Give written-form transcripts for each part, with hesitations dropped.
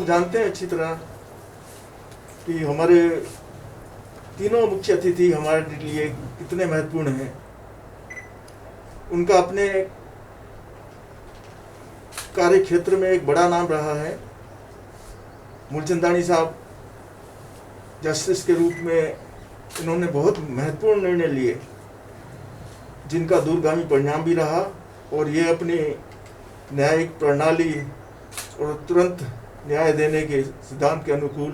सब जानते हैं अच्छी तरह कि हमारे तीनों मुख्य अतिथि हमारे लिए कितने महत्वपूर्ण हैं। उनका अपने कार्य क्षेत्र में एक बड़ा नाम रहा है। मूलचंदानी साहब जस्टिस के रूप में इन्होंने बहुत महत्वपूर्ण निर्णय लिए जिनका दूरगामी परिणाम भी रहा, और ये अपनी न्यायिक प्रणाली और तुरंत न्याय देने के सिद्धांत के अनुकूल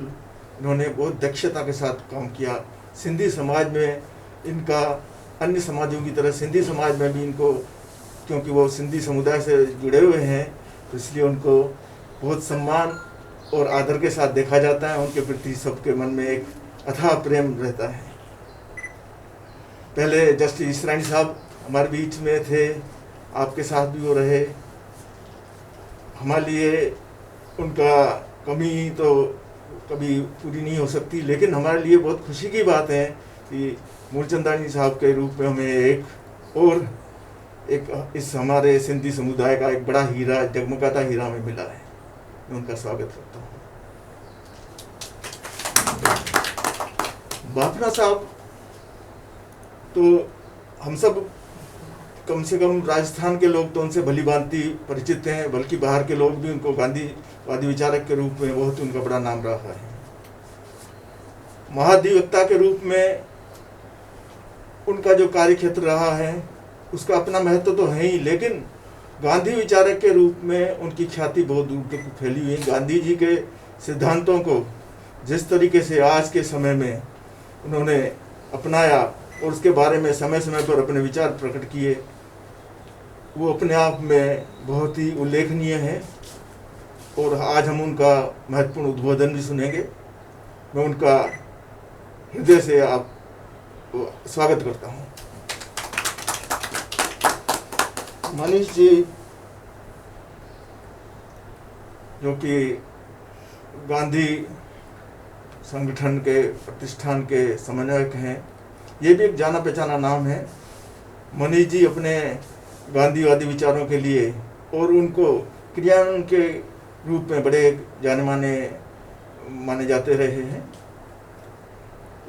इन्होंने बहुत दक्षता के साथ काम किया। सिंधी समाज में इनका अन्य समाजों की तरह सिंधी समाज में भी इनको, क्योंकि वो सिंधी समुदाय से जुड़े हुए हैं, तो इसलिए उनको बहुत सम्मान और आदर के साथ देखा जाता है। उनके प्रति सबके मन में एक अथाह प्रेम रहता है। पहले जस्टिस ईसरानी साहब हमारे बीच में थे, आपके साथ भी वो रहे। हमारे लिए उनका कमी तो कभी पूरी नहीं हो सकती, लेकिन हमारे लिए बहुत खुशी की बात है कि मूलचंदानी साहब के रूप में हमें एक इस हमारे सिंधी समुदाय का एक बड़ा हीरा, जगमगाता हीरा हमें मिला है। मैं उनका स्वागत करता हूँ। बाफना साहब तो हम सब कम से कम राजस्थान के लोग तो उनसे भली भांति परिचित हैं, बल्कि बाहर के लोग भी उनको गांधीवादी विचारक के रूप में बहुत उनका बड़ा नाम रहा है। महाधिवक्ता के रूप में उनका जो कार्य क्षेत्र रहा है उसका अपना महत्व तो है ही, लेकिन गांधी विचारक के रूप में उनकी ख्याति बहुत दूर तक फैली हुई है। गांधी जी के सिद्धांतों को जिस तरीके से आज के समय में उन्होंने अपनाया और उसके बारे में समय समय पर अपने विचार प्रकट किए, वो अपने आप में बहुत ही उल्लेखनीय है। और आज हम उनका महत्वपूर्ण उद्बोधन भी सुनेंगे। मैं उनका हृदय से आप स्वागत करता हूँ। मनीष जी, जो कि गांधी संगठन के प्रतिष्ठान के समन्वयक हैं, ये भी एक जाना पहचाना नाम है। मनीष जी अपने गांधीवादी विचारों के लिए और उनको क्रियान्वयन के रूप में बड़े जाने माने जाते रहे हैं।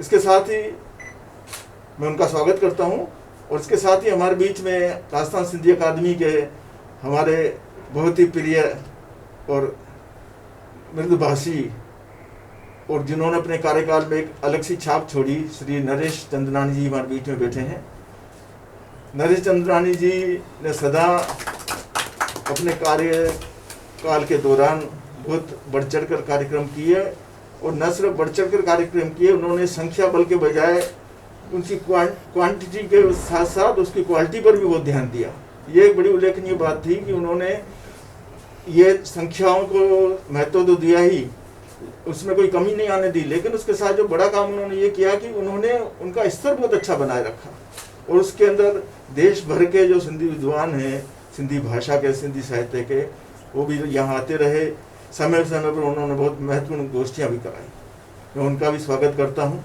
इसके साथ ही मैं उनका स्वागत करता हूं, और इसके साथ ही हमारे बीच में राजस्थान सिंधी अकादमी के हमारे बहुत ही प्रिय और मृदुभाषी और जिन्होंने अपने कार्यकाल में एक अलग सी छाप छोड़ी, श्री नरेश चंद्रानी जी हमारे बीच में बैठे हैं। नरेश चंद्रानी जी ने सदा अपने कार्यकाल के दौरान बहुत बढ़ चढ़ कर कार्यक्रम किए, और न सिर्फ बढ़ चढ़ कर कार्यक्रम किए, उन्होंने संख्या बल के बजाय उनकी क्वांटिटी के साथ साथ उसकी क्वालिटी पर भी बहुत ध्यान दिया। ये एक बड़ी उल्लेखनीय बात थी कि उन्होंने ये संख्याओं को महत्व तो दिया ही, उसमें कोई कमी नहीं आने दी, लेकिन उसके साथ जो बड़ा काम उन्होंने ये किया कि उन्होंने उनका स्तर बहुत अच्छा बनाए रखा, और उसके अंदर देश भर के जो सिंधी विद्वान हैं, सिंधी भाषा के, सिंधी साहित्य के, वो भी यहाँ आते रहे। समय समय पर उन्होंने बहुत महत्वपूर्ण गोष्ठियाँ भी कराई। मैं उनका भी स्वागत करता हूँ।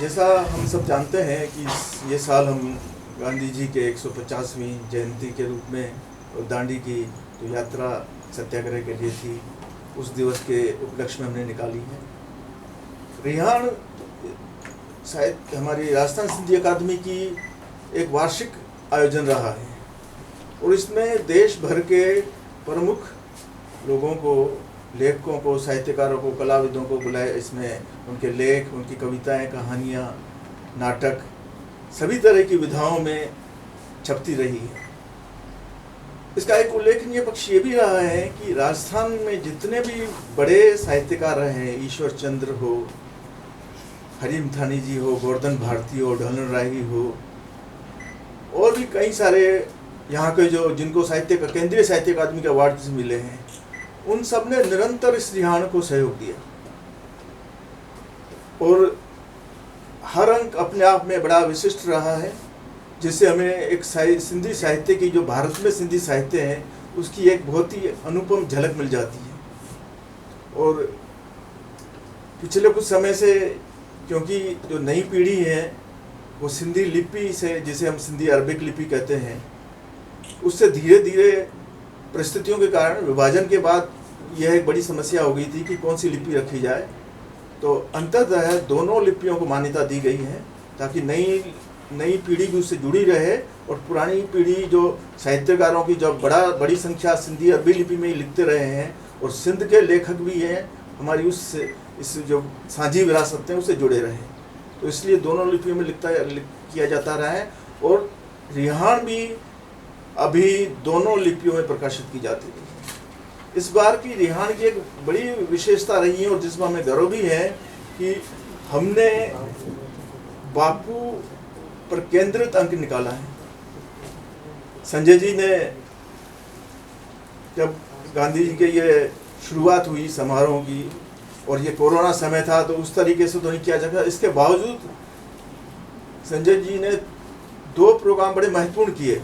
जैसा हम सब जानते हैं कि ये साल हम गांधी जी के 150वीं जयंती के रूप में दांडी की जो यात्रा सत्याग्रह के लिए थी, उस दिवस के उपलक्ष्य में हमने निकाली है। रिहान शायद हमारी राजस्थान सिंधी अकादमी की एक वार्षिक आयोजन रहा है और इसमें देश भर के प्रमुख लोगों को, लेखकों को, साहित्यकारों को, कलाविदों को बुलाए। इसमें उनके लेख, उनकी कविताएं, कहानियाँ, नाटक सभी तरह की विधाओं में छपती रही है। इसका एक उल्लेखनीय पक्ष ये भी रहा है कि राजस्थान में जितने भी बड़े साहित्यकार रहे हैं, ईश्वर चंद्र हो, हरिमथानी जी हो, गोवर्धन भारती हो, ढलन राही हो, और भी कई सारे यहाँ के जो जिनको साहित्य का केंद्रीय साहित्य अकादमी के अवार्ड मिले हैं, उन सब ने निरंतर इस रिहान को सहयोग दिया और हर अंक अपने आप में बड़ा विशिष्ट रहा है, जिससे हमें एक सिंधी साहित्य की, जो भारत में सिंधी साहित्य है, उसकी एक बहुत ही अनुपम झलक मिल जाती है। और पिछले कुछ समय से, क्योंकि जो नई पीढ़ी है वो सिंधी लिपि से, जिसे हम सिंधी अरबिक लिपि कहते हैं, उससे धीरे धीरे परिस्थितियों के कारण विभाजन के बाद यह एक बड़ी समस्या हो गई थी कि कौन सी लिपि रखी जाए। तो अंततः दोनों लिपियों को मान्यता दी गई है ताकि नई पीढ़ी भी उससे जुड़ी रहे और पुरानी पीढ़ी जो साहित्यकारों की जो बड़ी संख्या सिंधी अरबी लिपि में ही लिखते रहे हैं और सिंध के लेखक भी हैं, हमारी इस जो साझी विरासत है उससे जुड़े रहे। तो इसलिए दोनों लिपियों में किया जाता रहा है और रिहान भी अभी दोनों लिपियों में प्रकाशित की जाती है। इस बार की रिहान की एक बड़ी विशेषता रही है और जिसमें हमें गर्व भी है कि हमने बापू पर केंद्रित अंक निकाला है। संजय जी ने, जब गांधी जी के ये शुरुआत हुई समारोह की और ये कोरोना समय था तो उस तरीके से तो नहीं किया जा सकता, इसके बावजूद संजय जी ने 2 प्रोग्राम बड़े महत्वपूर्ण किए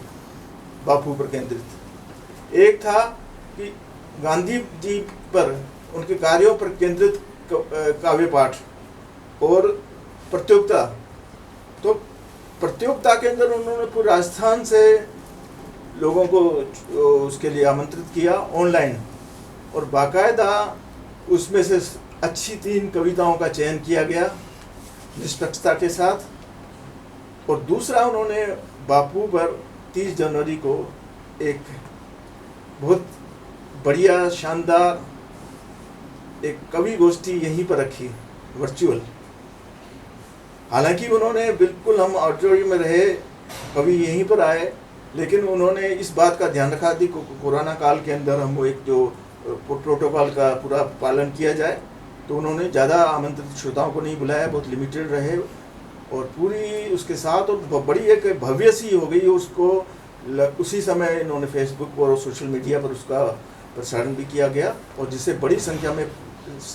बापू पर केंद्रित। एक था कि गांधी जी पर, उनके कार्यों पर केंद्रित काव्य पाठ और प्रतियोगिता। तो प्रतियोगिता के अंदर उन्होंने पूरे राजस्थान से लोगों को उसके लिए आमंत्रित किया ऑनलाइन और बाकायदा उसमें से अच्छी 3 कविताओं का चयन किया गया निष्पक्षता के साथ। और दूसरा, उन्होंने बापू पर 30 जनवरी को एक बहुत बढ़िया शानदार एक कवि गोष्ठी यहीं पर रखी, वर्चुअल। हालांकि उन्होंने बिल्कुल, हम ऑडिटोरियम में रहे, कवि यहीं पर आए, लेकिन उन्होंने इस बात का ध्यान रखा कि कोरोना काल के अंदर हम एक जो प्रोटोकॉल का पूरा पालन किया जाए, तो उन्होंने ज़्यादा आमंत्रित श्रोताओं को नहीं बुलाया, बहुत लिमिटेड रहे और पूरी उसके साथ और बड़ी एक भव्य सी हो गई उसको। उसी समय इन्होंने फेसबुक और सोशल मीडिया पर उसका प्रसारण भी किया गया और जिससे बड़ी संख्या में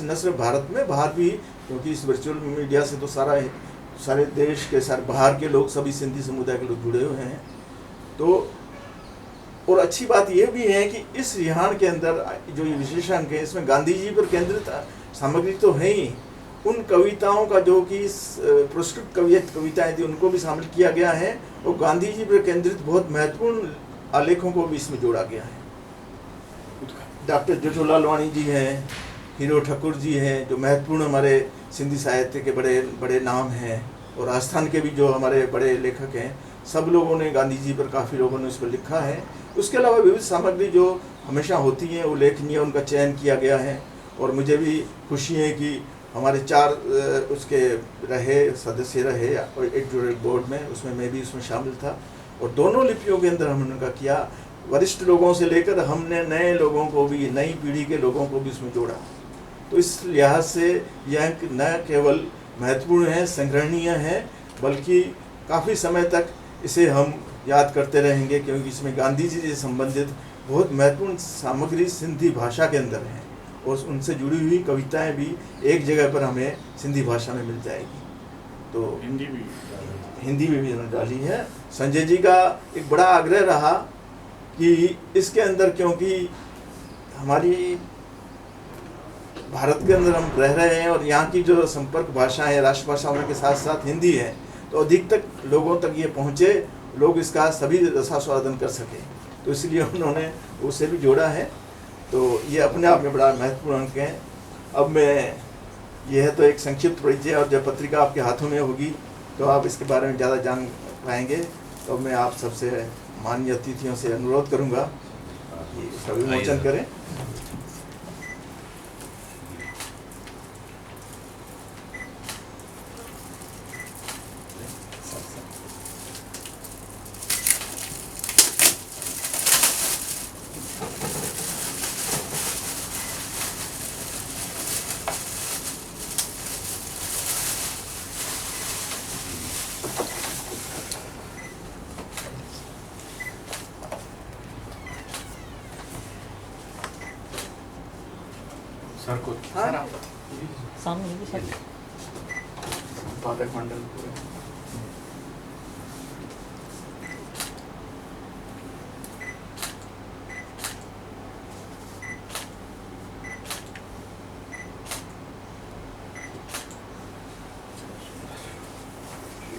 न सिर्फ भारत में, बाहर भी, क्योंकि इस वर्चुअल मीडिया से तो सारे देश के, सारे बाहर के लोग, सभी सिंधी समुदाय के लोग जुड़े हुए हैं। तो और अच्छी बात यह भी है कि इस रिहान के अंदर जो ये विशेष अंक है, इसमें गांधी जी पर केंद्रित सामग्री तो है ही, उन कविताओं का जो कि पुरस्कृत कविताएं थी उनको भी शामिल किया गया है और गांधी जी पर केंद्रित बहुत महत्वपूर्ण आलेखों को भी इसमें जोड़ा गया है। डॉक्टर जेठूलाल वाणी जी हैं, हीरो ठाकुर जी हैं, जो महत्वपूर्ण हमारे सिंधी साहित्य के बड़े बड़े नाम हैं, और राजस्थान के भी जो हमारे बड़े लेखक हैं, सब लोगों ने गांधी जी पर, काफ़ी लोगों ने उस पर लिखा है। उसके अलावा विविध सामग्री जो हमेशा होती हैं उल्लेखनीय, उनका चयन किया गया है और मुझे भी खुशी है कि हमारे 4 उसके सदस्य रहे और एडिटोरियल बोर्ड में, उसमें मैं भी उसमें शामिल था और दोनों लिपियों के अंदर हमने उनका किया। वरिष्ठ लोगों से लेकर हमने नए लोगों को भी, नई पीढ़ी के लोगों को भी उसमें जोड़ा। तो इस लिहाज से यह न केवल महत्वपूर्ण है, संग्रहणीय है, बल्कि काफ़ी समय तक इसे हम याद करते रहेंगे, क्योंकि इसमें गांधी जी से संबंधित बहुत महत्वपूर्ण सामग्री सिंधी भाषा के अंदर है और उनसे जुड़ी हुई कविताएं भी एक जगह पर हमें सिंधी भाषा में मिल जाएगी। तो हिंदी में भी उन्होंने डाली है। संजय जी का एक बड़ा आग्रह रहा कि इसके अंदर, क्योंकि हमारी भारत के अंदर हम रह रहे हैं और यहाँ की जो संपर्क भाषा है, राष्ट्रभाषाओं के साथ साथ हिंदी है, तो अधिक तक लोगों तक ये पहुँचे, लोग इसका सभी रसास्वादन कर सकें, तो इसलिए उन्होंने उसे भी जोड़ा है। तो ये अपने आप में बड़ा महत्वपूर्ण अंक है। अब मैं ये है तो एक संक्षिप्त परिचय, और जब पत्रिका आपके हाथों में होगी तो आप इसके बारे में ज़्यादा जान पाएंगे। तो मैं आप सबसे माननीय अतिथियों से अनुरोध करूंगा कि इसका विमोचन करें। सर को सामने भी सर संपादक मंडल पूरे।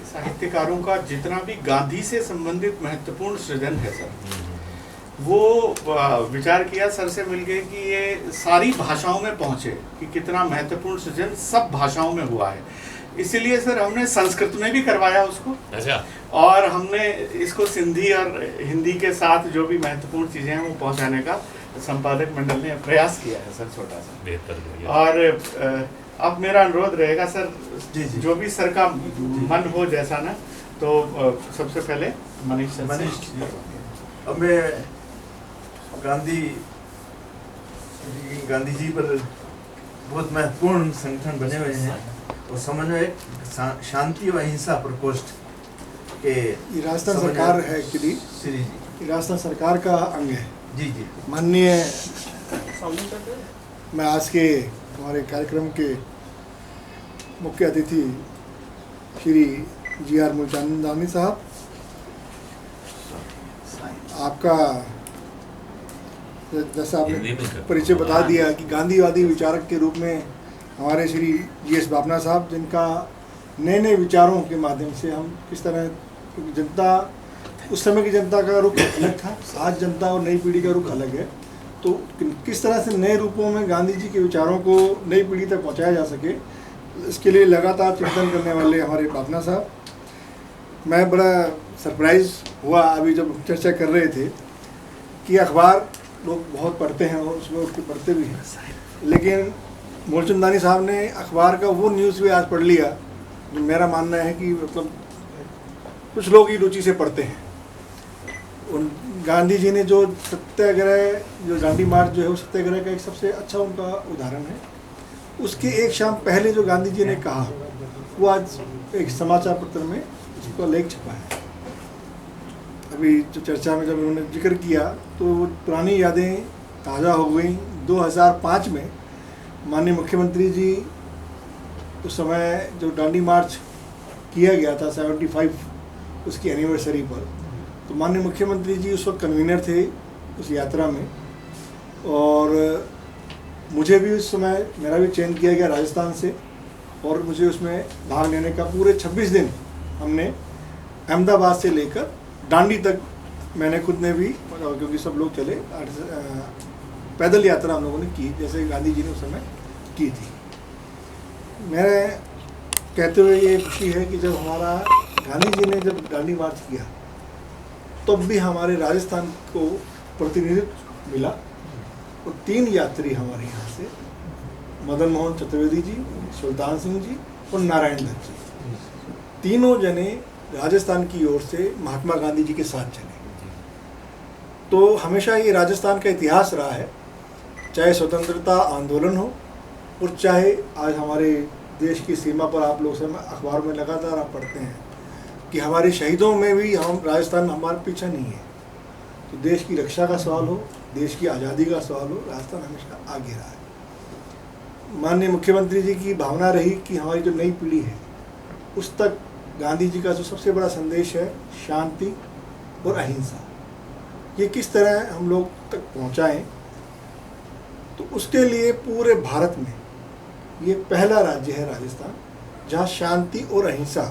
साहित्यकारों का जितना भी गांधी से संबंधित महत्वपूर्ण सृजन है सर, वो विचार किया सर से मिलके कि ये सारी भाषाओं में पहुंचे, कि कितना महत्वपूर्ण सृजन सब भाषाओं में हुआ है। इसीलिए सर हमने संस्कृत में भी करवाया उसको। अच्छा। और हमने इसको सिंधी और हिंदी के साथ जो भी महत्वपूर्ण चीज़ें हैं वो पहुंचाने का संपादक मंडल ने प्रयास किया है सर, छोटा सा। बेहतर। और अब मेरा अनुरोध रहेगा सर, जी। जो भी सर का मन हो जैसा ना, तो सबसे पहले मनीष सर। अब मैं गांधी जी पर बहुत महत्वपूर्ण संगठन बने हुए हैं, और समन्वयक शांति व अहिंसा प्रकोष्ठ के राजस्थान सरकार है एक्चुअली, राजस्थान सरकार का अंग है। जी। माननीय, मैं आज के हमारे कार्यक्रम के मुख्य अतिथि श्री GR मूलचंदानी साहब, आपका जैसा आपने परिचय बता दिया कि गांधीवादी विचारक के रूप में हमारे श्री GS बापना साहब, जिनका नए नए विचारों के माध्यम से हम किस तरह जनता, उस समय की जनता का रुख अलग था, आज जनता और नई पीढ़ी का रुख अलग है, तो किस तरह से नए रूपों में गांधी जी के विचारों को नई पीढ़ी तक पहुंचाया जा सके, इसके लिए लगातार चिंतन करने वाले हमारे बापना साहब। मैं बड़ा सरप्राइज हुआ अभी जब चर्चा कर रहे थे कि अखबार लोग बहुत पढ़ते हैं और उसमें उठ के पढ़ते भी हैं, लेकिन मूलचंदानी साहब ने अखबार का वो न्यूज़ भी आज पढ़ लिया जो मेरा मानना है कि मतलब कुछ लोग ही रुचि से पढ़ते हैं। उन गांधी जी ने जो सत्याग्रह, जो दांडी मार्च जो है वो सत्याग्रह का एक सबसे अच्छा उनका उदाहरण है। उसके एक शाम पहले जो गांधी जी ने कहा वो आज एक समाचार पत्र में उसका लेख छपा है। अभी जो चर्चा में जब उन्होंने जिक्र किया तो वो पुरानी यादें ताज़ा हो गई। 2005 में माननीय मुख्यमंत्री जी, उस समय जो दांडी मार्च किया गया था 75 उसकी एनिवर्सरी पर, तो माननीय मुख्यमंत्री जी उस वक्त कन्वीनर थे उस यात्रा में, और मुझे भी उस समय मेरा भी चयन किया गया राजस्थान से, और मुझे उसमें भाग लेने का पूरे 26 दिन हमने अहमदाबाद से लेकर दांडी तक मैंने खुद ने भी, क्योंकि सब लोग चले, पैदल यात्रा हम लोगों ने की जैसे गांधी जी ने उस समय की थी। मेरे कहते हुए ये खुशी है कि जब हमारा गांधी जी ने जब दांडी मार्च किया तब भी हमारे राजस्थान को प्रतिनिधित्व मिला, और 3 यात्री हमारे यहाँ से, मदन मोहन चतुर्वेदी जी, सुल्तान सिंह जी और नारायण दत्त जी, तीनों जने राजस्थान की ओर से महात्मा गांधी जी के साथ चले। तो हमेशा ये राजस्थान का इतिहास रहा है, चाहे स्वतंत्रता आंदोलन हो और चाहे आज हमारे देश की सीमा पर आप लोग समय अखबार में लगातार आप पढ़ते हैं कि हमारे शहीदों में भी हम राजस्थान हमारा पीछा नहीं है। तो देश की रक्षा का सवाल हो, देश की आज़ादी का सवाल हो, राजस्थान हमेशा आगे रहा है। माननीय मुख्यमंत्री जी की भावना रही कि हमारी जो नई पीढ़ी है उस तक गांधी जी का जो सबसे बड़ा संदेश है शांति और अहिंसा, ये किस तरह हम लोग तक पहुंचाएं। तो उसके लिए पूरे भारत में ये पहला राज्य है राजस्थान जहां शांति और अहिंसा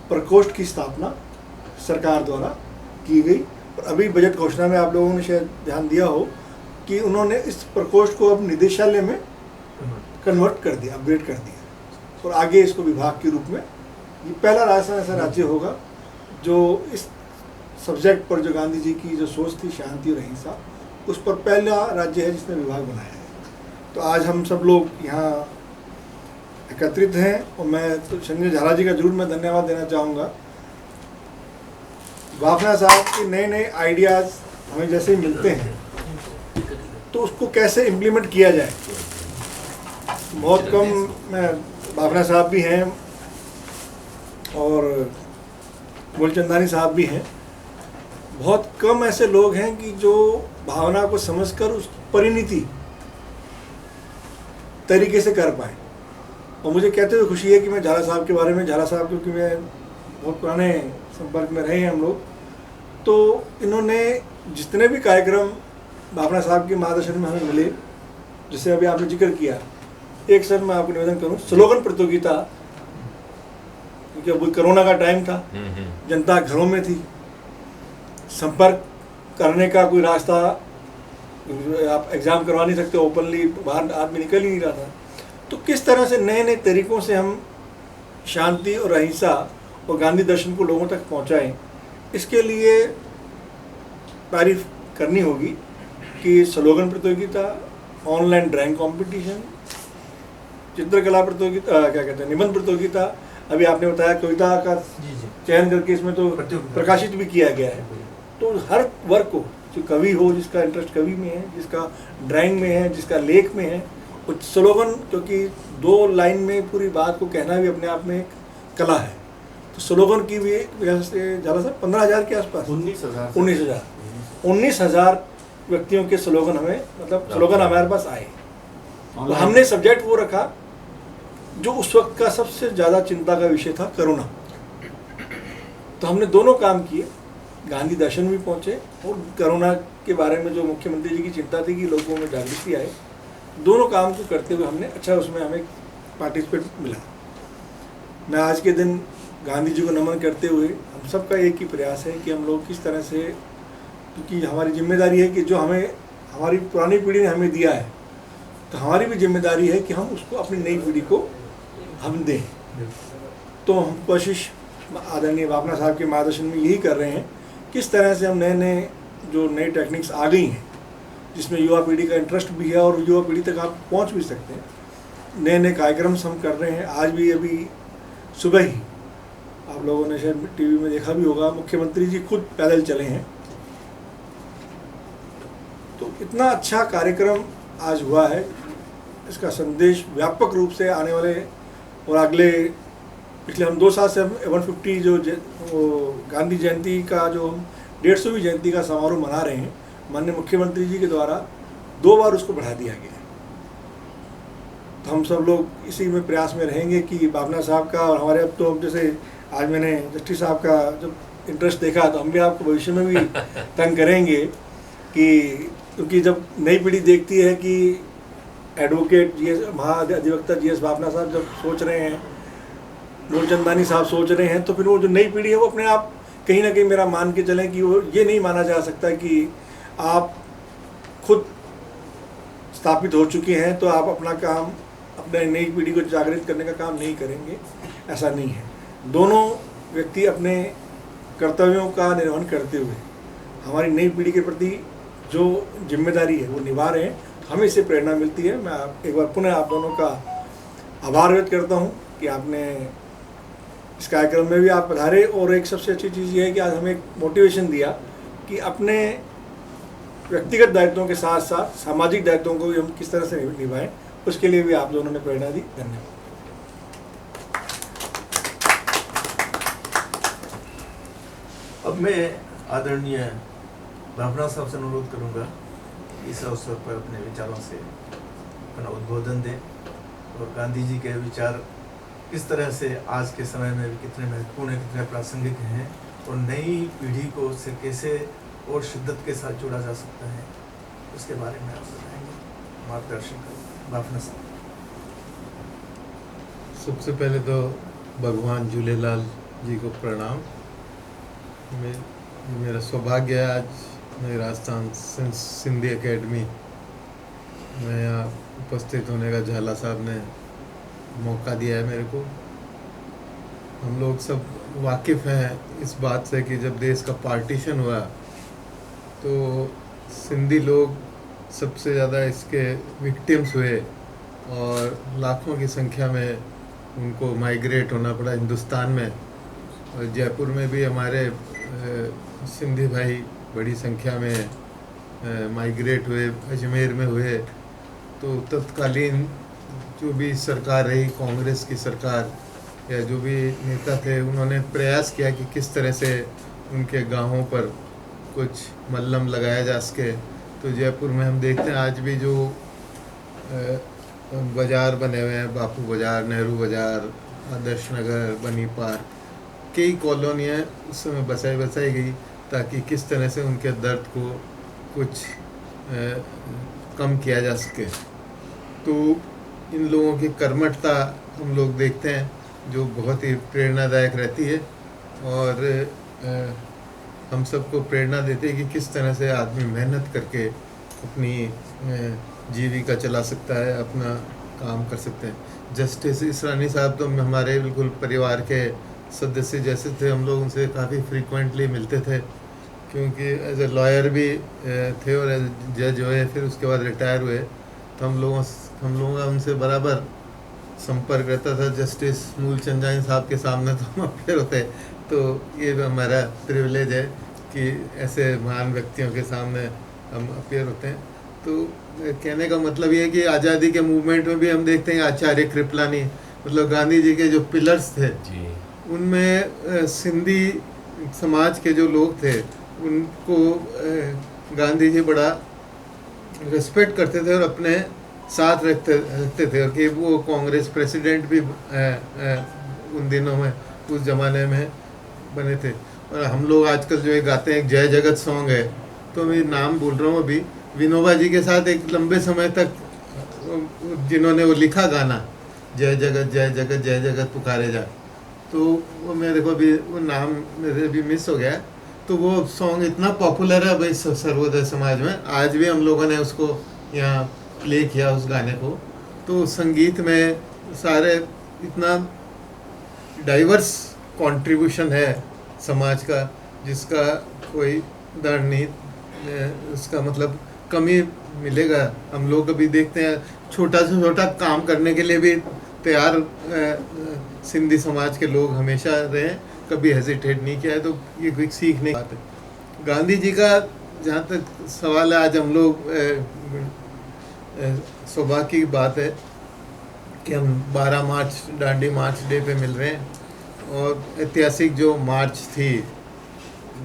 प्रकोष्ठ की स्थापना सरकार द्वारा की गई। और अभी बजट घोषणा में आप लोगों ने शायद ध्यान दिया हो कि उन्होंने इस प्रकोष्ठ को अब निदेशालय में कन्वर्ट कर दिया, अपग्रेड कर दिया। और आगे इसको विभाग के रूप में, ये पहला राजस्थान ऐसा राज्य होगा जो इस सब्जेक्ट पर जो गांधी जी की जो सोच थी शांति और अहिंसा, उस पर पहला राज्य है जिसने विभाग बनाया है। तो आज हम सब लोग यहाँ एकत्रित हैं और मैं तो संजय झाला जी का जरूर मैं धन्यवाद देना चाहूँगा। बाफना साहब के नए नए आइडियाज़ हमें जैसे ही मिलते हैं तो उसको कैसे इम्प्लीमेंट किया जाए। बहुत कम मैं बाफना साहब भी हैं और मूलचंदानी साहब भी हैं, बहुत कम ऐसे लोग हैं कि जो भावना को समझकर उस परिणति तरीके से कर पाए। और मुझे कहते हुए खुशी है कि मैं झाला साहब के बारे में, झाला साहब क्योंकि मैं बहुत पुराने संपर्क में रहे हैं हम लोग, तो इन्होंने जितने भी कार्यक्रम बाफना साहब के मार्गदर्शन में हमें मिले, जैसे अभी आपने जिक्र किया, एक सर मैं आपको निवेदन करूं, स्लोगन प्रतियोगिता, क्योंकि अभी कोरोना का टाइम था, जनता घरों में थी, संपर्क करने का कोई रास्ता, आप एग्ज़ाम करवा नहीं सकते ओपनली, बाहर आदमी निकल ही नहीं रहा था। तो किस तरह से नए नए तरीक़ों से हम शांति और अहिंसा और गांधी दर्शन को लोगों तक पहुंचाएं, इसके लिए तारीफ करनी होगी कि स्लोगन प्रतियोगिता, ऑनलाइन ड्राइंग कंपटीशन, चित्रकला प्रतियोगिता, क्या कहते हैं, निबंध प्रतियोगिता, अभी आपने बताया कविता का चयन करके इसमें तो प्रकाशित भी किया गया है। तो हर वर्ग को, जो कवि हो, जिसका इंटरेस्ट कवि में है, जिसका ड्राइंग में है, जिसका लेख में है, वो स्लोगन, क्योंकि 2 लाइन में पूरी बात को कहना भी अपने आप में एक कला है। तो स्लोगन की भी ज़्यादा से 15,000 के आसपास, 19,000 व्यक्तियों के स्लोगन हमें, मतलब स्लोगन हमारे पास आए। तो हमने सब्जेक्ट वो रखा जो उस वक्त का सबसे ज़्यादा चिंता का विषय था, कोरोना। तो हमने दोनों काम किए, गांधी दर्शन भी पहुँचे और कोरोना के बारे में जो मुख्यमंत्री जी की चिंता थी कि लोगों में जागृति आए, दोनों काम को करते हुए हमने अच्छा उसमें हमें पार्टिसिपेट मिला। मैं आज के दिन गांधी जी को नमन करते हुए हम सबका एक ही प्रयास है कि हम लोग किस तरह से, क्योंकि हमारी जिम्मेदारी है कि जो हमें हमारी पुरानी पीढ़ी ने हमें दिया है, तो हमारी भी जिम्मेदारी है कि हम उसको अपनी नई पीढ़ी को हम दें। तो हम कोशिश आदरणीय बाफना साहब के मार्गदर्शन में यही कर रहे हैं, किस तरह से हम नए नए जो नई टेक्निक्स आ गई हैं, जिसमें युवा पीढ़ी का इंटरेस्ट भी है और युवा पीढ़ी तक आप पहुंच भी सकते हैं, नए नए कार्यक्रम हम कर रहे हैं। आज भी अभी सुबह ही आप लोगों ने शायद टीवी में देखा भी होगा, मुख्यमंत्री जी खुद पैदल चले हैं। तो इतना अच्छा कार्यक्रम आज हुआ है, इसका संदेश व्यापक रूप से आने वाले और अगले, पिछले हम 2 साल से हम 150 जो गांधी जयंती का जो 150वीं जयंती का समारोह मना रहे हैं, माननीय मुख्यमंत्री जी के द्वारा 2 बार उसको बढ़ा दिया गया है। तो हम सब लोग इसी में प्रयास में रहेंगे कि बाफना साहब का और हमारे, अब तो जैसे आज मैंने जस्टिस साहब का जब इंटरेस्ट देखा, तो हम भी आपको भविष्य में भी तंग करेंगे कि, क्योंकि जब नई पीढ़ी देखती है कि एडवोकेट महाधिवक्ता GS बाफना साहब जब सोच रहे हैं, मूलचंदानी साहब सोच रहे हैं, तो फिर वो जो नई पीढ़ी है वो अपने आप कहीं ना कहीं मेरा मान के चलें कि वो ये नहीं माना जा सकता कि आप खुद स्थापित हो चुके हैं तो आप अपना काम, अपने नई पीढ़ी को जागृत करने का काम नहीं करेंगे, ऐसा नहीं है। दोनों व्यक्ति अपने कर्तव्यों का निर्वहन करते हुए हमारी नई पीढ़ी के प्रति जो जिम्मेदारी है वो निभा रहे हैं, हमें इससे प्रेरणा मिलती है। मैं एक बार पुनः आप दोनों का आभार व्यक्त करता हूँ कि आपने इस कार्यक्रम में भी आप पधारे, और एक सबसे अच्छी चीज़ ये है कि आज हमें एक मोटिवेशन दिया कि अपने व्यक्तिगत दायित्वों के साथ साथ सामाजिक दायित्वों को भी हम किस तरह से निभाएं, उसके लिए भी आप दोनों ने प्रेरणा दी। धन्यवाद। अब मैं आदरणीय बाफना साहब से अनुरोध करूंगा इस अवसर पर अपने विचारों से अपना उद्बोधन दें और गांधी जी के विचार किस तरह से आज के समय में कितने महत्वपूर्ण हैं, कितने प्रासंगिक हैं, और नई पीढ़ी को उससे कैसे और शिद्दत के साथ जोड़ा जा सकता है, उसके बारे में आप बताएंगे, मार्गदर्शन करेंगे। बाफना साहब। सबसे पहले तो भगवान झूलेलाल जी को प्रणाम। मेरा सौभाग्य है आज मैं राजस्थान सिंधी एकेडमी में यहाँ उपस्थित होने का। झाला साहब ने मौका दिया है मेरे को। हम लोग सब वाकिफ़ हैं इस बात से कि जब देश का पार्टीशन हुआ तो सिंधी लोग सबसे ज़्यादा इसके विक्टिम्स हुए और लाखों की संख्या में उनको माइग्रेट होना पड़ा हिंदुस्तान में। और जयपुर में भी हमारे सिंधी भाई बड़ी संख्या में माइग्रेट हुए, अजमेर में हुए। तो तत्कालीन जो भी सरकार रही, कांग्रेस की सरकार या जो भी नेता थे, उन्होंने प्रयास किया कि किस तरह से उनके गांवों पर कुछ मल्लम लगाया जा सके। तो जयपुर में हम देखते हैं आज भी जो बाज़ार बने हुए हैं, बापू बाज़ार, नेहरू बाज़ार, आदर्श नगर, बनी पार्क, कई कॉलोनियाँ उस समय बसाई गई ताकि किस तरह से उनके दर्द को कुछ कम किया जा सके। तो इन लोगों की कर्मठता हम लोग देखते हैं जो बहुत ही प्रेरणादायक रहती है और हम सबको प्रेरणा देते हैं कि किस तरह से आदमी मेहनत करके अपनी जीविका चला सकता है, अपना काम कर सकते हैं। जस्टिस इसरानी साहब तो हमारे बिल्कुल परिवार के सदस्य जैसे थे। हम लोग उनसे काफ़ी फ्रीक्वेंटली मिलते थे क्योंकि एज ए लॉयर भी थे और एज जज हुए, फिर उसके बाद रिटायर हुए। तो हम लोगों का उनसे बराबर संपर्क रहता था। जस्टिस मूलचंदानी साहब के सामने तो हम अपेयर होते, तो ये भी हमारा प्रिविलेज है कि ऐसे महान व्यक्तियों के सामने हम अपेयर होते हैं। तो कहने का मतलब ये है कि आज़ादी के मूवमेंट में भी हम देखते हैं आचार्य कृपलानी, मतलब गांधी जी के जो पिलर्स थे उनमें सिंधी समाज के जो लोग थे उनको गांधी जी बड़ा रिस्पेक्ट करते थे और अपने साथ रखते थे। और कि वो कांग्रेस प्रेसिडेंट भी उन दिनों में, उस ज़माने में बने थे। और हम लोग आजकल जो ये गाते हैं जय जगत सॉन्ग है, तो मैं नाम बोल रहा हूँ अभी, विनोबा जी के साथ एक लंबे समय तक जिन्होंने वो लिखा गाना जय जगत जय जगत जय जगत पुकारे जा, तो वो मेरे को भी वो नाम मेरे भी मिस हो गया। तो वो सॉन्ग इतना पॉपुलर है भाई सर्वोदय समाज में, आज भी हम लोगों ने उसको यहाँ प्ले किया उस गाने को। तो संगीत में सारे इतना डाइवर्स कंट्रीब्यूशन है समाज का जिसका कोई दर नहीं, उसका मतलब कमी मिलेगा। हम लोग कभी देखते हैं छोटा से छोटा काम करने के लिए भी तैयार सिंधी समाज के लोग हमेशा रहे, कभी हेजिटेट नहीं किया है। तो ये कोई सीखने की बात है। गांधी जी का जहाँ तक सवाल है, आज हम लोग सौभाग्य की बात है कि हम 12 मार्च डांडी मार्च डे पे मिल रहे हैं। और ऐतिहासिक जो मार्च थी,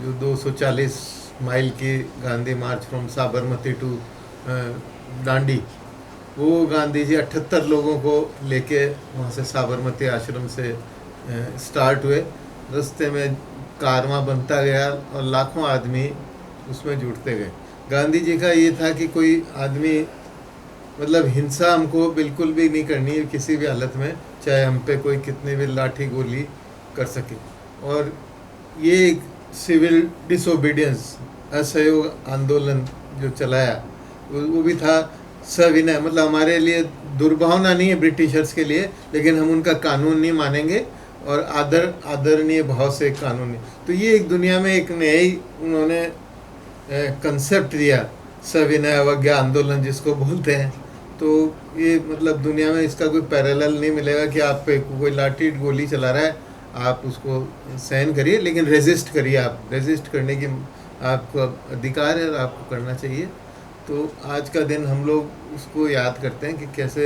जो 240 माइल की गांधी मार्च फ्रॉम साबरमती टू डांडी, वो गांधी जी 78 लोगों को लेके वहाँ से साबरमती आश्रम से स्टार्ट हुए। रास्ते में कारवां बनता गया और लाखों आदमी उसमें जुड़ते गए। गांधी जी का ये था कि कोई आदमी, मतलब हिंसा हमको बिल्कुल भी नहीं करनी है किसी भी हालत में, चाहे हम पे कोई कितनी भी लाठी गोली कर सके। और ये एक सिविल डिसोबीडियंस असहयोग आंदोलन जो चलाया वो भी था सविनय, मतलब हमारे लिए दुर्भावना नहीं है ब्रिटिशर्स के लिए, लेकिन हम उनका कानून नहीं मानेंगे और आदरणीय भाव से कानूनी। तो ये एक दुनिया में एक नया ही उन्होंने कंसेप्ट दिया, सविनय अवज्ञा आंदोलन जिसको बोलते हैं। तो ये मतलब दुनिया में इसका कोई पैरेलल नहीं मिलेगा कि आप पे कोई लाठी गोली चला रहा है, आप उसको सहन करिए, लेकिन रेजिस्ट करिए। आप रेजिस्ट करने की आपको अधिकार है और आपको करना चाहिए। तो आज का दिन हम लोग उसको याद करते हैं कि कैसे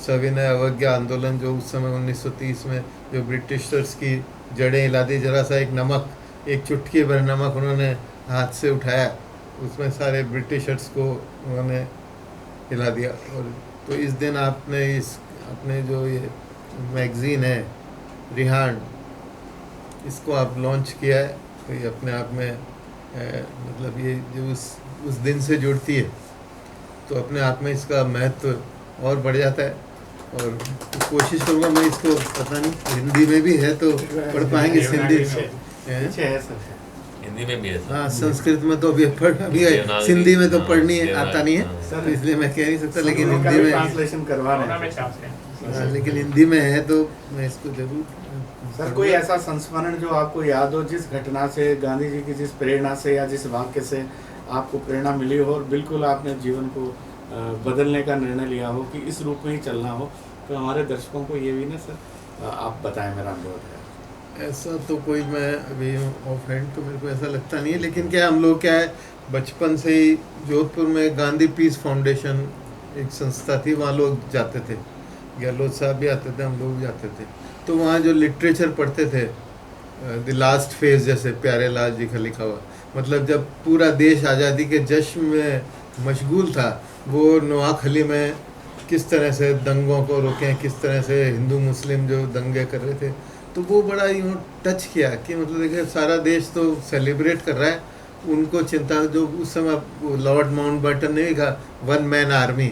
सविनय अवज्ञा आंदोलन जो उस समय 1930 में जो ब्रिटिशर्स की जड़ें हिला दी, जरा सा एक नमक, एक चुटकी भर नमक उन्होंने हाथ से उठाया, उसमें सारे ब्रिटिशर्स को उन्होंने हिला दिया। और तो इस दिन आपने अपने जो ये मैगज़ीन है रिहान, इसको आप लॉन्च किया है, तो ये अपने आप में मतलब ये जो उस दिन से जुड़ती है, तो अपने आप में इसका महत्व और बढ़ जाता है। और कोशिश करूँगा मैं इसको, पता नहीं हिंदी में भी है तो पढ़ पाएंगे, हिंदी हिंदी में भी है। हाँ, संस्कृत में तो अभी है, सिंधी में तो पढ़नी है, आता नहीं है, तो इसलिए मैं कह नहीं सकता, लेकिन हिंदी में ट्रांसलेशन करवा रहे हैं। लेकिन हिंदी में है तो मैं इसको जरूर सर कोई ऐसा संस्मरण जो आपको याद हो, जिस घटना से, गांधी जी की जिस प्रेरणा से या जिस वाक्य से आपको प्रेरणा मिली हो और बिल्कुल आपने जीवन को बदलने का निर्णय लिया हो कि इस रूप में ही चलना हो, तो हमारे दर्शकों को ये भी ना सर आप बताएं, मेरा अनुरोध है। ऐसा तो कोई मैं अभी ऑफ हैंड तो मेरे को ऐसा लगता नहीं है, लेकिन क्या हम लोग क्या है बचपन से ही जोधपुर में गांधी पीस फाउंडेशन एक संस्था थी, वहाँ लोग जाते थे, गहलोत साहब भी आते थे, हम लोग भी जाते थे, तो वहाँ जो लिटरेचर पढ़ते थे द लास्ट फेज, जैसे प्यारे लाल जी का लिखा हुआ, मतलब जब पूरा देश आज़ादी के जश्न में मशगूल था, वो नोआखली में किस तरह से दंगों को रोकें, किस तरह से हिंदू मुस्लिम जो दंगे कर रहे थे, तो वो बड़ा यूँ टच किया कि मतलब देखिए सारा देश तो सेलिब्रेट कर रहा है, उनको चिंता जो उस समय लॉर्ड माउंटबेटन ने भी कहा 1 मैन आर्मी,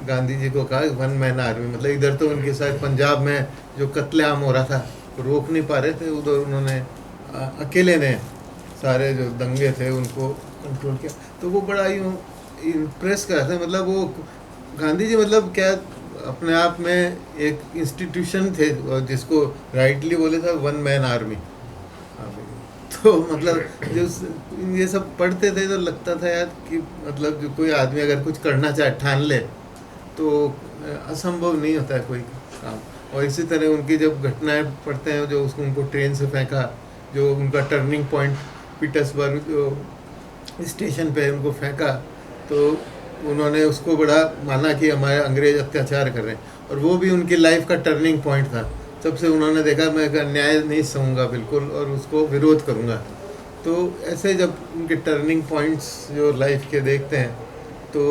गांधी जी को कहा 1 मैन आर्मी, मतलब इधर तो उनके साथ पंजाब में जो कत्लेआम हो रहा था रोक नहीं पा रहे थे, उधर उन्होंने अकेले ने सारे जो दंगे थे उनको कंट्रोल किया, तो वो बड़ा यूँ इम्प्रेस कर रहा था। मतलब वो गांधी जी मतलब क्या अपने आप में एक इंस्टीट्यूशन थे, और जिसको राइटली बोले था 1 मैन आर्मी। तो मतलब जो ये सब पढ़ते थे तो लगता था यार कि मतलब जो कोई आदमी अगर कुछ करना चाहे ठान ले तो असंभव नहीं होता है कोई काम। और इसी तरह उनकी जब घटनाएं पढ़ते हैं, जो उसको उनको ट्रेन से फेंका, जो उनका टर्निंग पॉइंट पीटर्सबर्ग जो स्टेशन पे उनको फेंका, तो उन्होंने उसको बड़ा माना कि हमारे अंग्रेज अत्याचार कर रहे हैं, और वो भी उनकी लाइफ का टर्निंग पॉइंट था। तब से उन्होंने देखा मैं न्याय नहीं सहूँगा बिल्कुल और उसको विरोध करूँगा। तो ऐसे जब उनके टर्निंग पॉइंट्स जो लाइफ के देखते हैं तो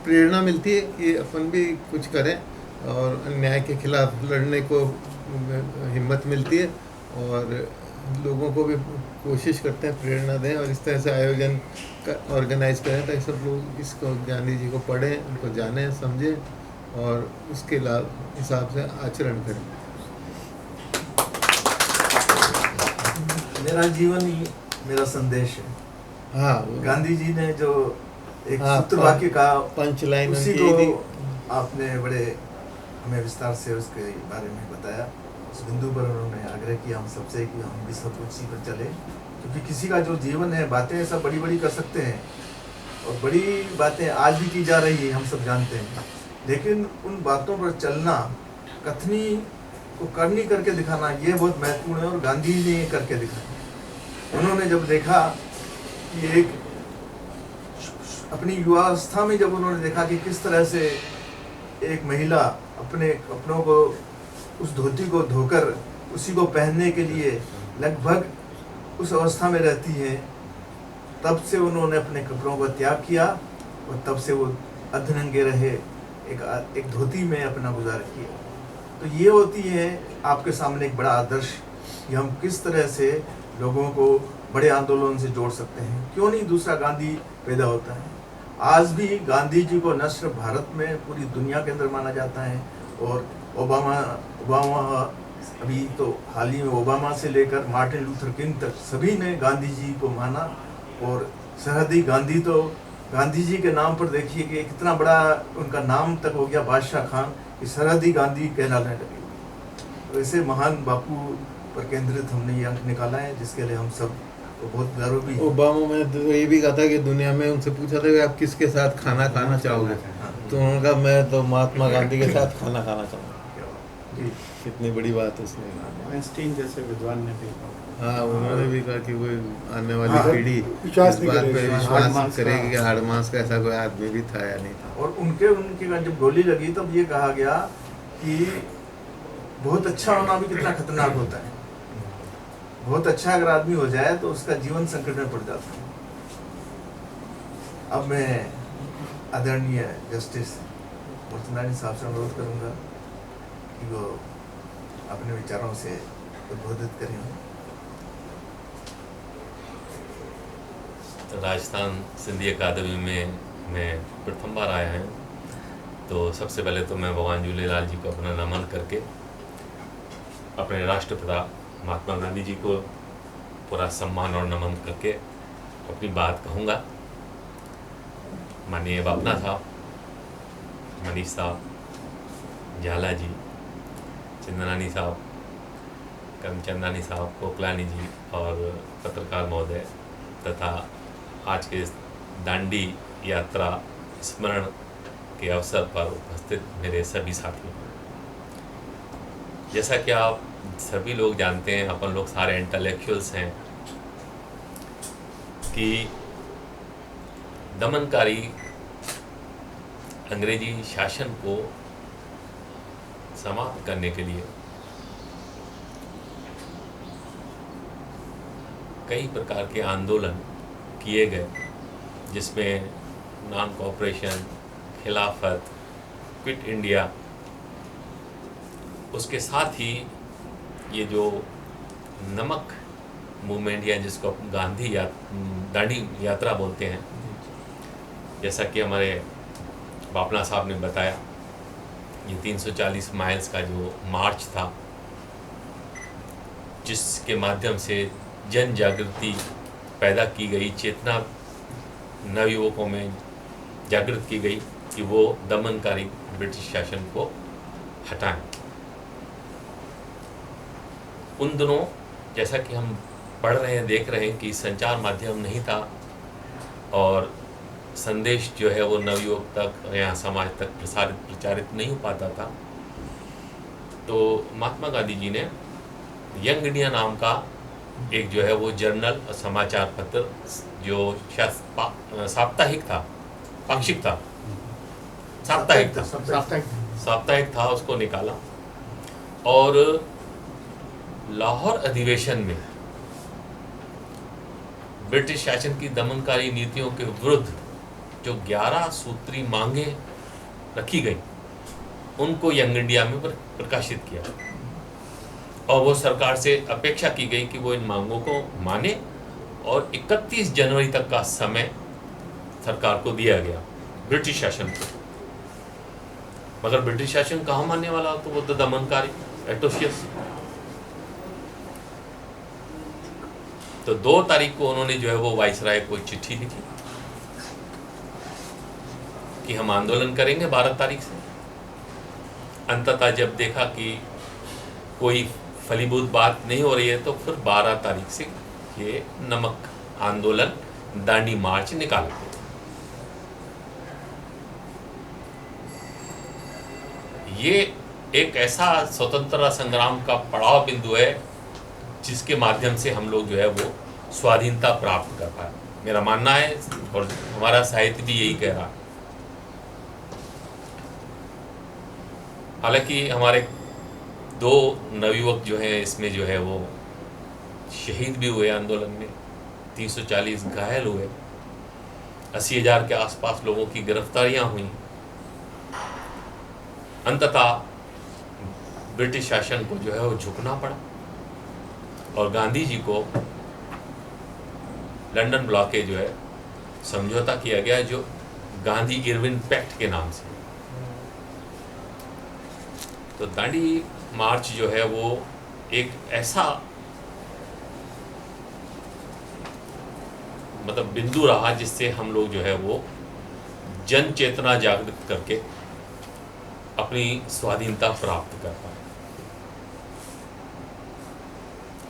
प्रेरणा मिलती है कि अपन भी कुछ करें, और अन्याय के खिलाफ लड़ने को हिम्मत मिलती है, और लोगों को भी कोशिश करते हैं प्रेरणा दें, और इस तरह से आयोजन ऑर्गेनाइज करें ताकि सब लोग इसको गांधी जी को पढ़ें, उनको जानें, समझें और उसके हिसाब से आचरण करें। मेरा जीवन ही मेरा संदेश है। हाँ, गांधी जी ने जो एक हाँ, सूत्र वाक्य का पंच लाइन उसी उनकी थी। को आपने बड़े हमें विस्तार से उसके बारे में बताया। उस बिंदु पर उन्होंने आग्रह किया हम सबसे कि हम भी सब उसी पर चले, क्योंकि किसी का जो जीवन है, बातें सब बड़ी बड़ी कर सकते हैं और बड़ी बातें आज भी की जा रही है, हम सब जानते हैं, लेकिन उन बातों पर चलना, कथनी को करनी करके दिखाना, ये बहुत महत्वपूर्ण है। और गांधी जी ने ये करके दिखाया। उन्होंने जब देखा कि एक अपनी युवावस्था में जब उन्होंने देखा कि किस तरह से एक महिला अपने कपड़ों को, उस धोती को धोकर उसी को पहनने के लिए लगभग उस अवस्था में रहती है, तब से उन्होंने अपने कपड़ों का त्याग किया और तब से वो अधनंगे रहे, एक धोती में अपना गुजारा किया। तो ये होती है आपके सामने एक बड़ा आदर्श कि हम किस तरह से लोगों को बड़े आंदोलन से जोड़ सकते हैं। क्यों नहीं दूसरा गांधी पैदा होता है। आज भी गांधी जी को न सिर्फ भारत में, पूरी दुनिया के अंदर माना जाता है। और ओबामा अभी तो हाल ही में ओबामा से लेकर मार्टिन लूथर किंग तक सभी ने गांधी जी को माना। और सरहदी गांधी तो गांधी जी के नाम पर देखिए कि कितना बड़ा उनका नाम तक हो गया, बादशाह खान, कि सरहदी गांधी कहलाने लगे। तो ऐसे महान बापू पर केंद्रित हमने ये अंक निकाला है, जिसके लिए हम सब तो बहुत गर्व भी है। ओबामा में तो ये भी कहा था कि दुनिया में उनसे पूछा था कि आप किसके साथ खाना खाना चाहोगे, तो उन्होंने कहा मैं तो महात्मा गांधी के साथ खाना खाना चाहूँगा। कितनी बड़ी बात है उसने। आइंस्टीन जैसे विद्वान ने भी हाँ, उन्होंने भी कहा कि वो आने वाली पीढ़ी इस बात पे विश्वास करेगी कि हाड़ मांस का ऐसा कोई आदमी भी था या नहीं था। और उनके जब गोली लगी तब ये कहा गया कि बहुत अच्छा होना भी कितना खतरनाक होता है। बहुत अच्छा अगर आदमी हो जाए तो उसका जीवन संकट में पड़ जाता है। अब मैं आदरणीय जस्टिस मूर्तिनारायण साहब से अनुरोध करूंगा कि वो अपने विचारों से उद्बोधित करें। राजस्थान सिंधी अकादमी में मैं प्रथम बार आया हूँ, तो सबसे पहले तो मैं भगवान झूलेलाल जी को अपना नमन करके अपने राष्ट्रपिता महात्मा गांधी जी को पूरा सम्मान और नमन करके अपनी बात कहूँगा। माननीय बापना साहब, मनीष साहब, झाला जी, चंदनानी साहब, करमचंदानी साहब, कोकलानी जी और पत्रकार महोदय तथा आज के इस दांडी यात्रा स्मरण के अवसर पर उपस्थित मेरे सभी साथियों, जैसा कि आप सभी लोग जानते हैं, अपन लोग सारे इंटेलेक्चुअल्स हैं, कि दमनकारी अंग्रेजी शासन को समाप्त करने के लिए कई प्रकार के आंदोलन किए गए, जिसमें नॉन कोऑपरेशन, खिलाफत, क्विट इंडिया, उसके साथ ही ये जो नमक मूवमेंट या जिसको गांधी दांडी यात्रा बोलते हैं, जैसा कि हमारे बापना साहब ने बताया, ये 340 माइल्स का जो मार्च था, जिसके माध्यम से जन जागृति पैदा की गई, चेतना नवयुवकों में जागृत की गई कि वो दमनकारी ब्रिटिश शासन को हटाएं। उन दिनों जैसा कि हम पढ़ रहे हैं, देख रहे हैं कि संचार माध्यम नहीं था और संदेश जो है वो नवयुवक तक या समाज तक प्रचारित नहीं हो पाता था। तो महात्मा गांधी जी ने यंग इंडिया नाम का एक जो है वो जर्नल, समाचार पत्र, जो साप्ताहिक था, पाक्षिक था, साप्ताहिक था, उसको निकाला और लाहौर अधिवेशन में ब्रिटिश शासन की दमनकारी नीतियों के विरुद्ध जो 11 सूत्री मांगे रखी गई, उनको यंग इंडिया में प्रकाशित किया और वो सरकार से अपेक्षा की गई कि वो इन मांगों को माने और 31 जनवरी तक का समय सरकार को दिया गया, ब्रिटिश शासन को। मगर ब्रिटिश शासन कहाँ मानने वाला, तो वो तो दमनकारी, एट्रोशियस। तो 2 तारीख को उन्होंने जो है वो वाइसराय को चिट्ठी लिखी कि हम आंदोलन करेंगे 12 तारीख से। अंततः जब देखा कि कोई फलीभूत बात नहीं हो रही है, तो फिर 12 तारीख से ये नमक आंदोलन, दांडी मार्च निकाला। ये एक ऐसा स्वतंत्रता संग्राम का पड़ाव बिंदु है जिसके माध्यम से हम लोग जो है वो स्वाधीनता प्राप्त कर पाए, मेरा मानना है, और हमारा साहित्य भी यही कह रहा है। हालांकि हमारे 2 नवयुवक जो हैं इसमें जो है वो शहीद भी हुए आंदोलन में, 340 घायल हुए, 80,000 के आसपास लोगों की गिरफ्तारियां हुई। अंततः ब्रिटिश शासन को जो है वो झुकना पड़ा और गांधी जी को लंदन ब्लॉक के जो है समझौता किया गया, जो गांधी इरविन पैक्ट के नाम से। तो दांडी मार्च जो है वो एक ऐसा मतलब बिंदु रहा जिससे हम लोग जो है वो जन चेतना जागृत करके अपनी स्वाधीनता प्राप्त कर पाए।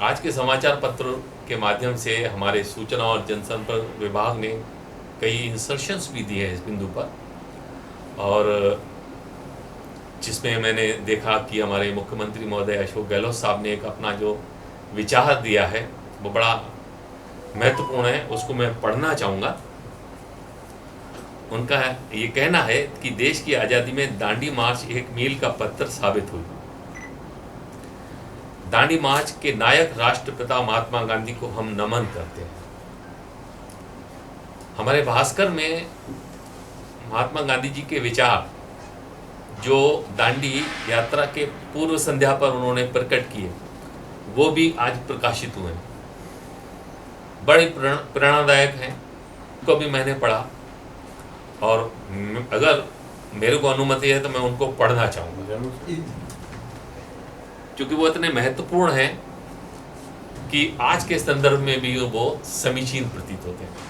आज के समाचार पत्र के माध्यम से हमारे सूचना और जनसंपर्क विभाग ने कई इंसर्शंस भी दिए हैं इस बिंदु पर, और जिसमें मैंने देखा कि हमारे मुख्यमंत्री महोदय अशोक गहलोत साहब ने एक अपना जो विचार दिया है वो बड़ा महत्वपूर्ण है, उसको मैं पढ़ना चाहूँगा। उनका ये कहना है कि देश की आज़ादी में दांडी मार्च एक मील का पत्थर साबित हुई। दांडी मार्च के नायक राष्ट्रपिता महात्मा गांधी को हम नमन करते हैं। हमारे भास्कर में महात्मा गांधी जी के विचार जो दांडी यात्रा के पूर्व संध्या पर उन्होंने प्रकट किए, वो भी आज प्रकाशित हुए हैं, बड़े प्रेरणादायक हैं। उनको भी मैंने पढ़ा और अगर मेरे को अनुमति है तो मैं उनको पढ़ना चाहूँगा, क्योंकि वो इतने महत्वपूर्ण हैं कि आज के संदर्भ में भी वो समीचीन प्रतीत होते हैं।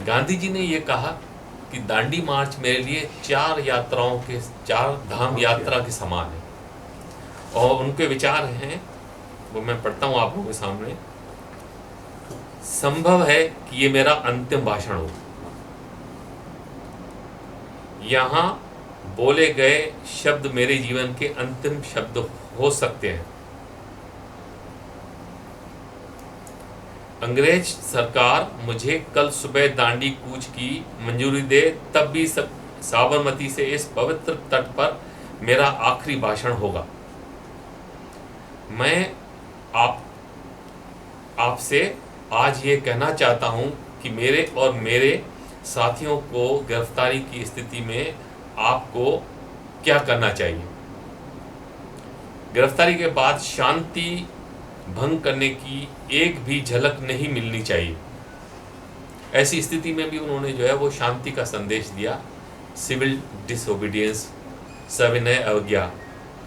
गांधी जी ने ये कहा कि दांडी मार्च मेरे लिए 4 धाम यात्रा के समान है। और उनके विचार हैं, वो मैं पढ़ता हूँ आप लोगों के सामने। संभव है कि ये मेरा अंतिम भाषण हो। यहाँ बोले गए शब्द मेरे जीवन के अंतिम शब्द हो सकते हैं। अंग्रेज सरकार मुझे कल सुबह दांडी कूच की मंजूरी दे, तब भी साबरमती से इस पवित्र तट पर मेरा आखिरी भाषण होगा। मैं आपसे आज ये कहना चाहता हूँ कि मेरे और मेरे साथियों को गिरफ्तारी की स्थिति में आपको क्या करना चाहिए। गिरफ्तारी के बाद शांति भंग करने की एक भी झलक नहीं मिलनी चाहिए। ऐसी स्थिति में भी उन्होंने जो है वो शांति का संदेश दिया। सिविल डिसओबीडियंस, सविनय अवज्ञा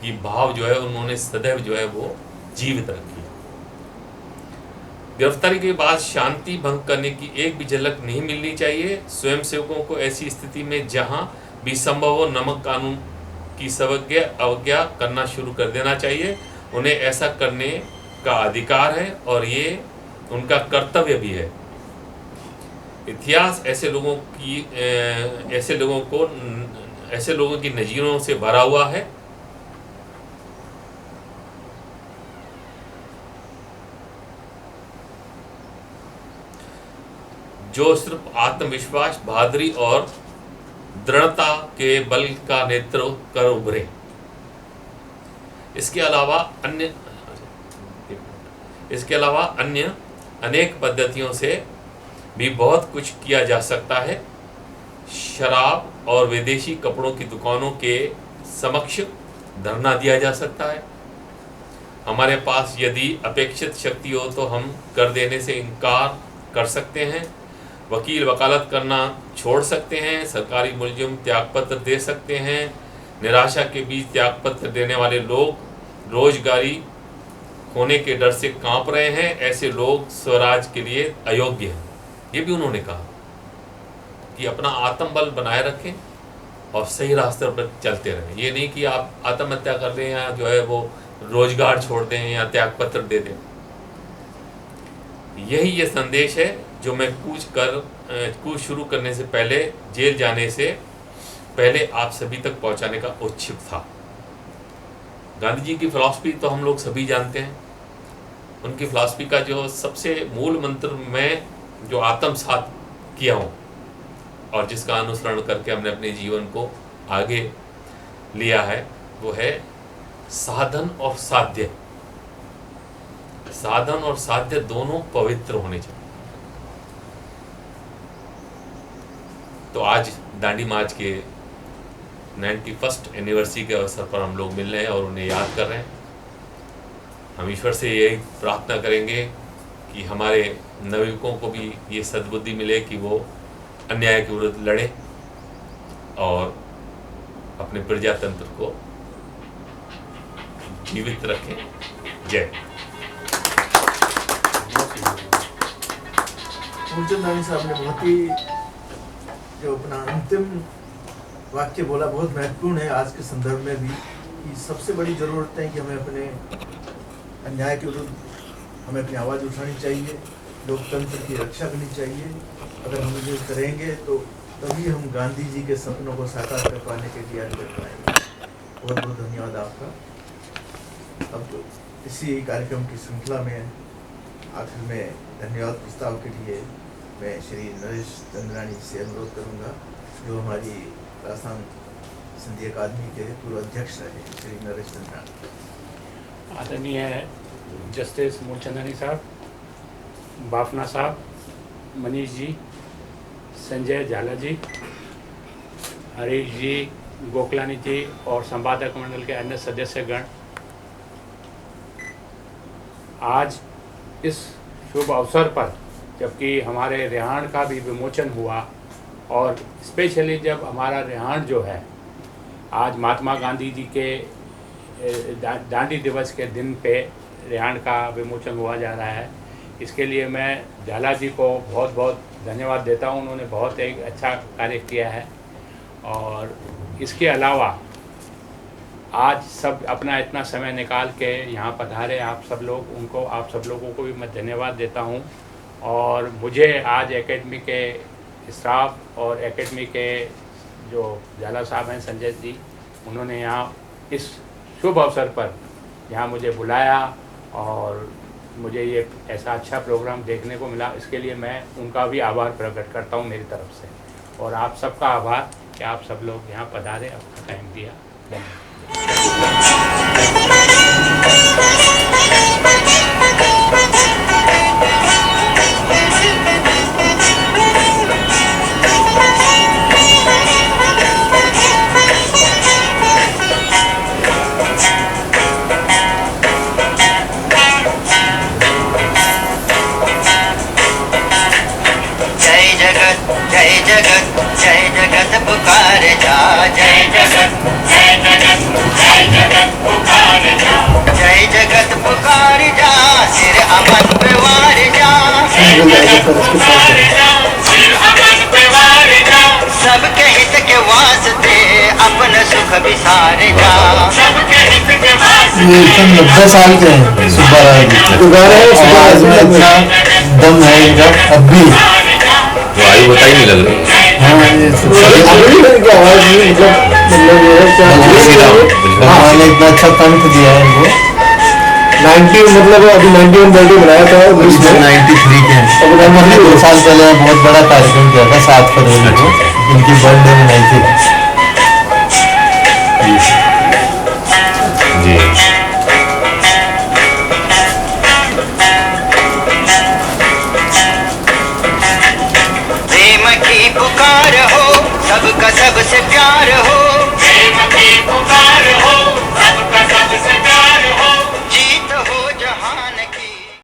की भाव जो है उन्होंने सदैव जो है वो जीवित रखी। गिरफ्तारी के बाद शांति भंग करने की एक भी झलक नहीं मिलनी चाहिए। स्वयंसेवकों को ऐसी स्थिति में जहां भी संभव हो नमक कानून की अवज्ञा करना शुरू कर देना चाहिए। उन्हें ऐसा करने का अधिकार है और ये उनका कर्तव्य भी है। इतिहास ऐसे लोगों की नजीरों से भरा हुआ है। जो सिर्फ आत्मविश्वास, बहादुरी और दृढ़ता के बल का नेतृत्व कर उभरे। इसके अलावा अन्य अनेक पद्धतियों से भी बहुत कुछ किया जा सकता है। शराब और विदेशी कपड़ों की दुकानों के समक्ष धरना दिया जा सकता है। हमारे पास यदि अपेक्षित शक्ति हो तो हम कर देने से इनकार कर सकते हैं। वकील वकालत करना छोड़ सकते हैं। सरकारी मुलजिम त्यागपत्र दे सकते हैं। निराशा के बीच त्यागपत्र देने वाले लोग रोजगारी खोने के डर से कांप रहे हैं। ऐसे लोग स्वराज के लिए अयोग्य हैं। ये भी उन्होंने कहा कि अपना आत्मबल बनाए रखें और सही रास्ते पर चलते रहें। ये नहीं कि आप आत्महत्या कर दें या जो है वो रोजगार छोड़ दें या त्यागपत्र दे दें। यही ये संदेश है जो मैं कूच शुरू करने से पहले, जेल जाने से पहले आप सभी तक पहुंचाने का उत्सुक था। गांधी जी की फिलॉसफी तो हम लोग सभी जानते हैं। उनकी फिलॉसफी का जो सबसे मूल मंत्र मैं जो आत्मसात किया हूँ और जिसका अनुसरण करके हमने अपने जीवन को आगे लिया है वो है साधन और साध्य। साधन और साध्य दोनों पवित्र होने चाहिए। तो आज दांडी मार्च के 91st एनिवर्सरी के अवसर पर हम लोग मिल रहे हैं और उन्हें याद कर रहे हैं। हम ईश्वर से यही प्रार्थना करेंगे कि हमारे नवयुवकों को भी ये सद्बुद्धि मिले कि वो अन्याय के विरुद्ध लड़े और अपने प्रजातंत्र को जीवित रखें। जय। मूलचंद रानी साहब ने बहुत ही जो अपना अंतिम वाक्य बोला बहुत महत्वपूर्ण है आज के संदर्भ में भी, कि सबसे बड़ी ज़रूरत है कि हमें अपने अन्याय के विरुद्ध हमें अपनी आवाज़ उठानी चाहिए, लोकतंत्र की रक्षा करनी चाहिए। अगर हम ये करेंगे तो तभी हम गांधी जी के सपनों को साकार कर पाने के लिए कर पाएंगे। बहुत बहुत धन्यवाद आपका। अब इसी कार्यक्रम की श्रृंखला में आखिर में धन्यवाद प्रस्ताव के लिए मैं श्री नरेश चंद्रानी से अनुरोध करूंगा, जो हमारी राजस्थान सिंधी अकादमी के पूर्व अध्यक्ष रहे, श्री नरेश चंद्रानी। आदरणीय जस्टिस मूलचंदानी साहब, बाफना साहब, मनीष जी, संजय झाला जी, हरीश जी, गोखलानी जी और संपादक मंडल के अन्य सदस्यगण, आज इस शुभ अवसर पर जबकि हमारे रेहान का भी विमोचन हुआ और स्पेशली जब हमारा रेहान जो है आज महात्मा गांधी जी के दांडी दिवस के दिन पे रेहान का विमोचन हुआ जा रहा है, इसके लिए मैं झाला जी को बहुत बहुत धन्यवाद देता हूँ। उन्होंने बहुत एक अच्छा कार्य किया है। और इसके अलावा आज सब अपना इतना समय निकाल के यहाँ पधारे आप सब लोग, उनको आप सब लोगों को भी मैं धन्यवाद देता हूँ। और मुझे आज एकेडमी के स्टाफ और एकेडमी के जो झाला साहब हैं संजय जी, उन्होंने यहाँ इस शुभ अवसर पर यहाँ मुझे बुलाया और मुझे ये ऐसा अच्छा प्रोग्राम देखने को मिला। इसके लिए मैं उनका भी आभार प्रकट करता हूँ मेरी तरफ से। और आप सबका आभार कि आप सब लोग यहाँ पधारे, अपना टाइम दिया। जय जगत पुकार जा, जय जगत पुकार जा, जय जगत पुकार जा, सिर अमन पे वार जा, सिर अमन पे वार जा, सबके हित के वास्ते अपन सुख विसार जा, सबके हित के वास्ते। ये 90 साल के हैं सुब्बा राय जी, आवाज में इतना दम है इनका अब भी। तो आयु बताई नहीं लग रही। हाँ, भगवान ने इतना अच्छा कंठ दिया है इनको। 90 मतलब अभी 91 बर्थडे बनाया था इसमें 93 के हैं। अब हमने 2 साल पहले बहुत बड़ा कार्यक्रम किया था 7 फरवरी को, इनकी बर्थडे मनाई थी। जी प्रेम की पुकार हो, सबका सबसे प्यार